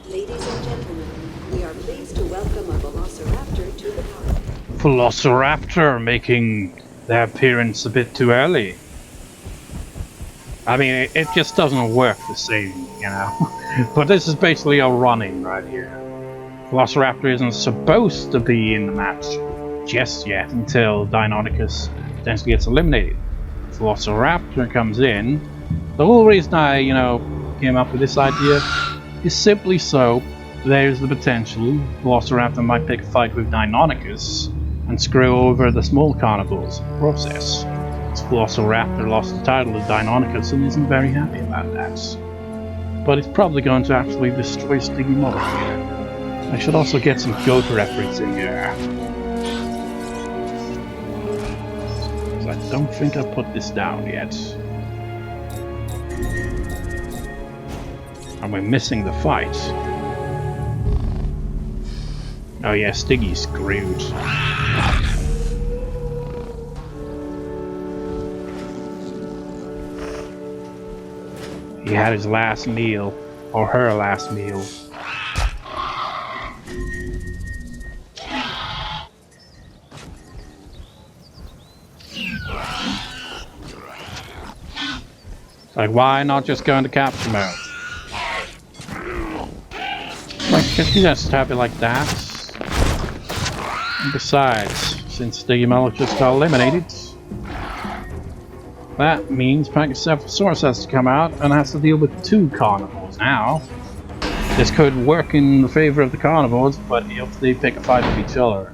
Ladies and gentlemen, we are pleased to welcome a Velociraptor to the park. Velociraptor making their appearance a bit too early. I mean, it just doesn't work the same, you know. But this is basically a run-in right here. Velociraptor isn't supposed to be in the match just yet until Deinonychus potentially gets eliminated. Velociraptor comes in. The whole reason I, you know, came up with this idea is simply so there's the potential Velociraptor might pick a fight with Deinonychus and screw over the small carnivores in the process. Velociraptor lost the title to Deinonychus and isn't very happy about that. But it's probably going to actually destroy Stygimoloch. I should also get some goat reference in here. Because I don't think I put this down yet. And we're missing the fight. Oh yeah, Stiggy's screwed. He had his last meal, or her last meal. Like, why not just go into capture mode? Like, can't you just have it like that? And besides, since Stygimoloch just got eliminated, that means Pachycephalosaurus has to come out and has to deal with 2 carnivores now. This could work in the favor of the carnivores, but if they pick a fight with each other,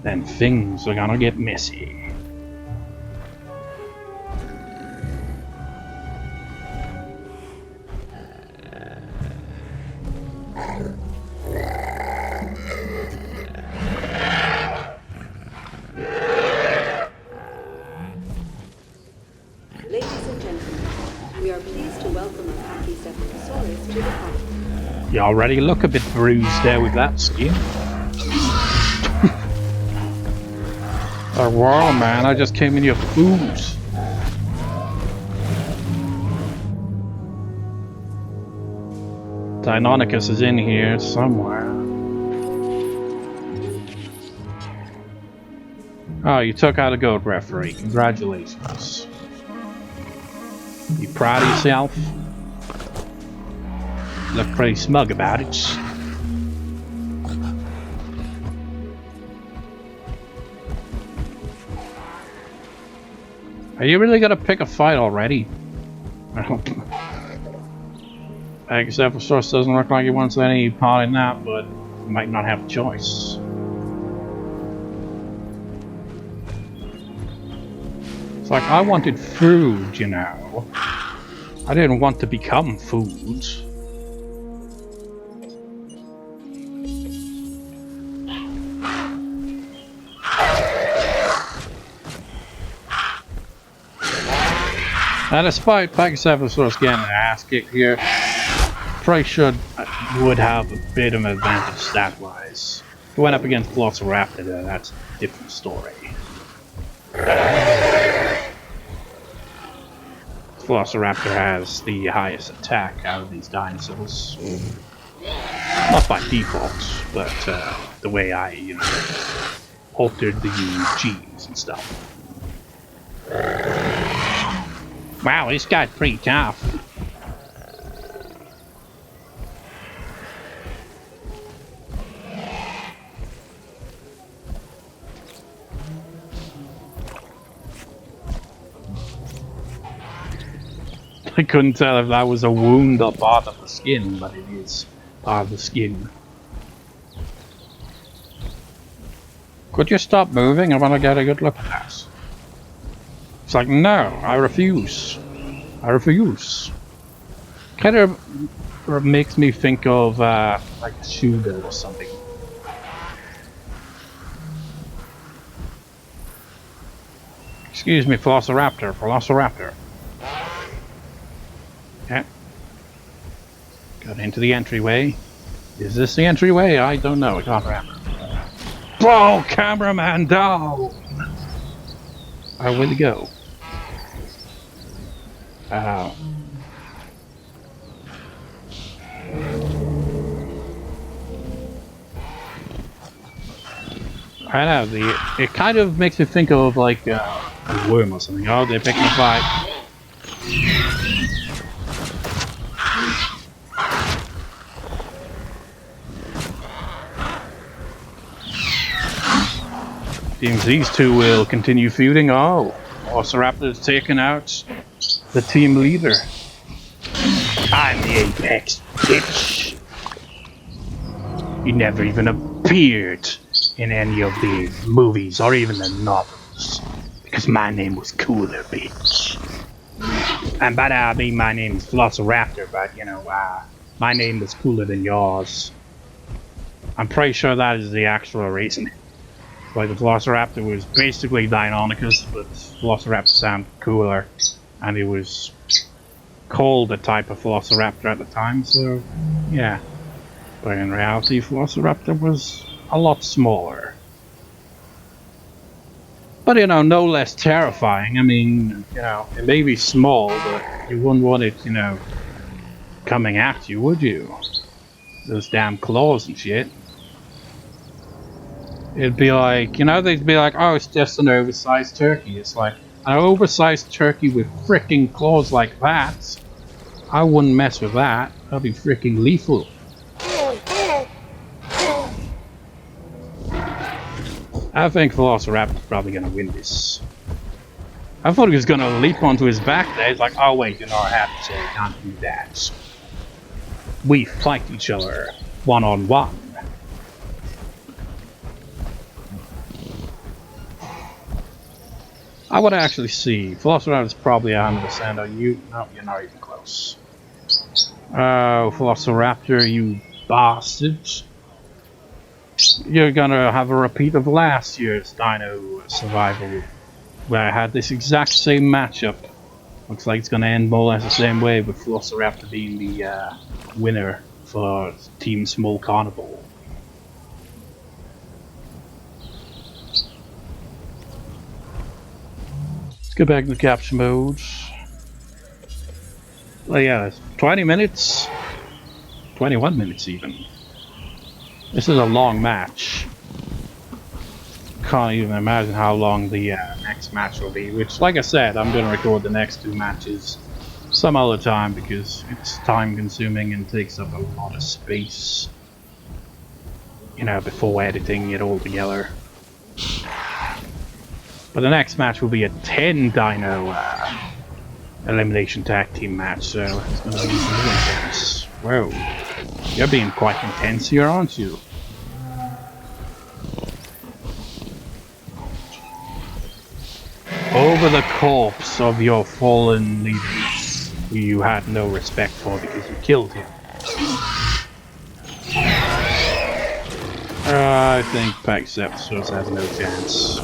then things are gonna get messy. Ladies and gentlemen, we are pleased to welcome a Pachycephalosaurus to the park. You already look a bit bruised there with that skin. Oh wow, man, I just came in your food. Deinonychus is in here somewhere. Oh, you took out a goat referee. Congratulations. You proud of yourself? Look pretty smug about it. Are you really gonna pick a fight already? Pachycephalosaurus doesn't look like he wants any part in that, but he might not have a choice. It's like, I wanted food, you know. I didn't want to become food. Now, despite Pachycephalosaurus getting an ass kick here, probably would have a bit of an advantage stat-wise. If we went up against Velociraptor, then that's a different story. Velociraptor has the highest attack out of these dinosaurs. Not by default, but the way I, you know, altered the genes and stuff. Wow, this guy's pretty tough. I couldn't tell if that was a wound or part of the skin, but it is part of the skin. Could you stop moving? I want to get a good look at that. It's like, no, I refuse. I refuse. Kind of makes me think of like a sugar or something. Excuse me, Velociraptor, Velociraptor. Okay. Got into the entryway. Is this the entryway? I don't know. I can't remember. Oh, cameraman down! Where will he go? I know, it kind of makes me think of like a worm or something. Oh, they're picking a fight. Seems these two will continue feuding. Oh, Velociraptor has taken out the team leader. I'm the apex, bitch. You never even appeared in any of the movies or even the novels because my name was cooler, bitch. And by that I mean my name is Velociraptor, but you know, my name was cooler than yours. I'm pretty sure that is the actual reason. Like the Velociraptor was basically Deinonychus, but Velociraptor sounded cooler, and it was called a type of Velociraptor at the time, so yeah. But in reality, Velociraptor was a lot smaller. But you know, no less terrifying. I mean, you know, it may be small, but you wouldn't want it, you know, coming at you, would you? Those damn claws and shit. It'd be like, you know, they'd be like, oh, it's just an oversized turkey. It's like, an oversized turkey with frickin' claws like that? I wouldn't mess with that. That'd be frickin' lethal. I think Velociraptor's probably gonna win this. I thought he was gonna leap onto his back there. He's like, oh wait, you know, I have to say, I can't do that. We fight each other one-on-one. I would actually see. Velociraptor is probably 100%. Are you? No, you're not even close. Oh, Velociraptor, you bastards. You're gonna have a repeat of last year's Dino Survival, where I had this exact same matchup. Looks like it's gonna end more or less the same way, with Velociraptor being the winner for Team Small Carnival. Let's go back to the capture mode. Well, yeah, 20 minutes, 21 minutes even. This is a long match. Can't even imagine how long the next match will be. Which, like I said, I'm going to record the next two matches some other time because it's time consuming and takes up a lot of space. You know, before editing it all together. But the next match will be a 10 dino elimination tag team match, so it's going to be really intense. Whoa, you're being quite intense here, aren't you? Over the corpse of your fallen leader, who you had no respect for because you killed him. I think Pachycephalosaurus has no chance.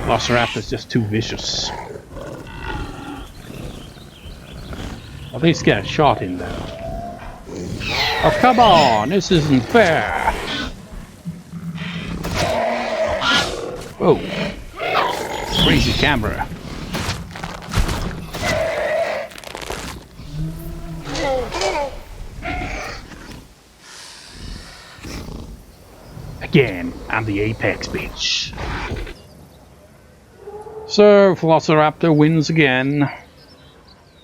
Velociraptor is just too vicious. At least get a shot in there. Oh, come on! This isn't fair! Whoa! Crazy camera. Again, I'm the apex bitch. So, Velociraptor wins again.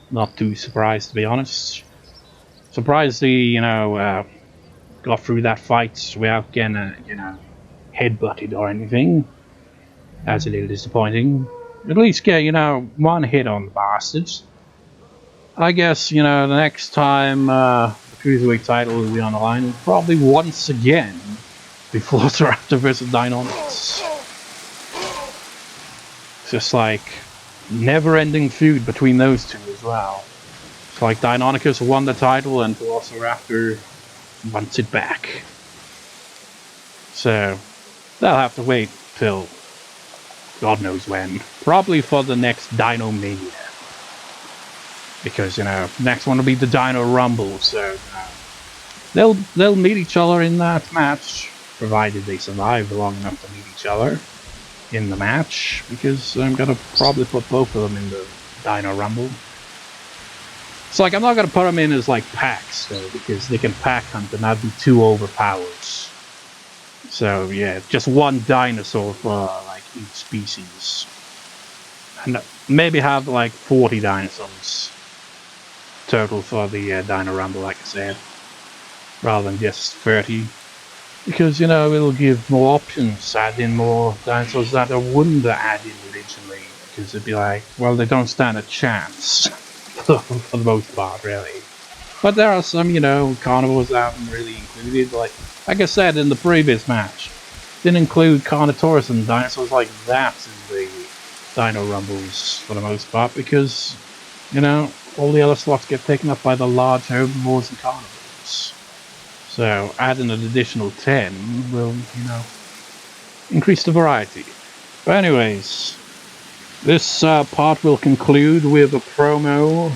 Not too surprised, to be honest. Surprised he, you know, got through that fight without getting, you know, headbutted or anything. That's a little disappointing. At least get, you know, one hit on the bastards. I guess, you know, the next time the Cruiserweight title will be on the line, probably once again be Velociraptor versus Deinonychus. It's just like never-ending feud between those two as well. It's like Deinonychus won the title and Velociraptor wants it back. So they'll have to wait till God knows when. Probably for the next Dino Mania. Because, you know, next one will be the Dino Rumble, so they'll meet each other in that match, provided they survive long enough to meet each other in the match, because I'm gonna probably put both of them in the Dino Rumble. It's like, I'm not gonna put them in as like packs though, because they can pack hunt and that'd be too overpowered. So yeah, just one dinosaur for like each species. And maybe have like 40 dinosaurs total for the Dino Rumble, like I said, rather than just 30. Because, you know, it'll give more options, add in more dinosaurs that I wouldn't add in originally. Because it'd be like, well, they don't stand a chance, for the most part, really. But there are some, you know, carnivores that haven't really included, like I said in the previous match. Didn't include Carnotaurus and dinosaurs like that in the Dino Rumbles, for the most part, because, you know, all the other slots get taken up by the large herbivores and carnivores. So adding an additional 10 will, you know, increase the variety. But anyways, this part will conclude with a promo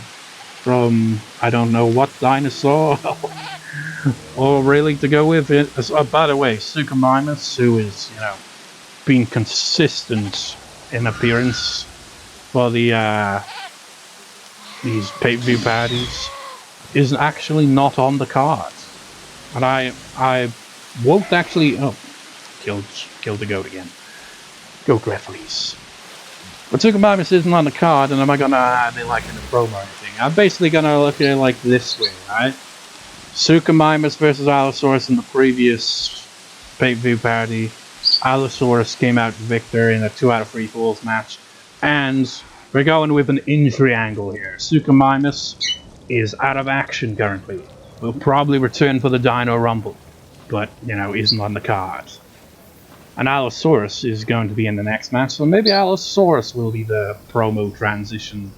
from I don't know what dinosaur or really to go with it. By the way, Suchomimus, who is, you know, being consistent in appearance for the these pay-per-view parties, is actually not on the card. And I won't actually... Oh, killed the goat again. Goat referees. But Suchomimus isn't on the card, and am I gonna add it like in a promo or anything? I'm basically gonna look at it like this way, right? Suchomimus versus Allosaurus in the previous pay-per-view parody. Allosaurus came out victor in a 2 out of 3 falls match. And we're going with an injury angle here. Suchomimus is out of action currently. Will probably return for the Dino Rumble, but, you know, isn't on the card. And Allosaurus is going to be in the next match, so maybe Allosaurus will be the promo transition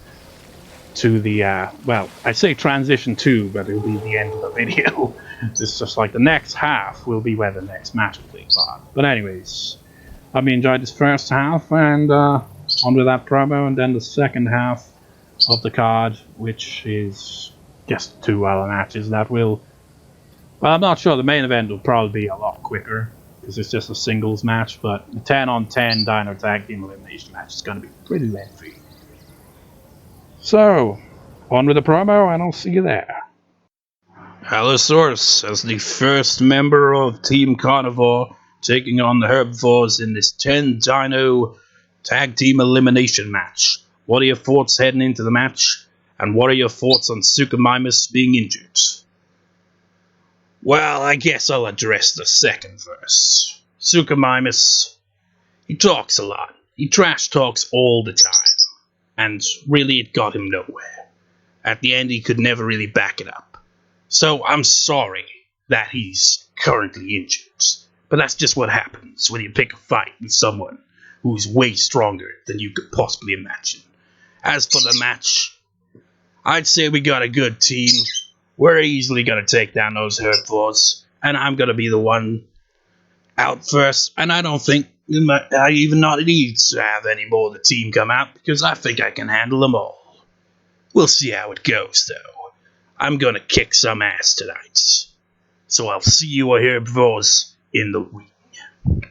to the, well, I say transition to, but it'll be the end of the video. It's just like the next half will be where the next match will take part. But anyways, hope you enjoyed this first half, and on with that promo, and then the second half of the card, which is just 2 other matches that will... Well, I'm not sure. The main event will probably be a lot quicker, because it's just a singles match, but the 10-on-10 Dino Tag Team Elimination match is going to be pretty lengthy. So, on with the promo, and I'll see you there. Allosaurus, as the first member of Team Carnivore, taking on the herbivores in this 10 dino tag team elimination match. What are your thoughts heading into the match? And what are your thoughts on Suchomimus being injured? Well, I guess I'll address the second first. Suchomimus, he talks a lot. He trash talks all the time. And really it got him nowhere. At the end he could never really back it up. So I'm sorry that he's currently injured. But that's just what happens when you pick a fight with someone who's way stronger than you could possibly imagine. As for the match, I'd say we got a good team. We're easily going to take down those herbivores. And I'm going to be the one out first. And I don't think I even not need to have any more of the team come out, because I think I can handle them all. We'll see how it goes, though. I'm going to kick some ass tonight. So I'll see you herbivores in the ring.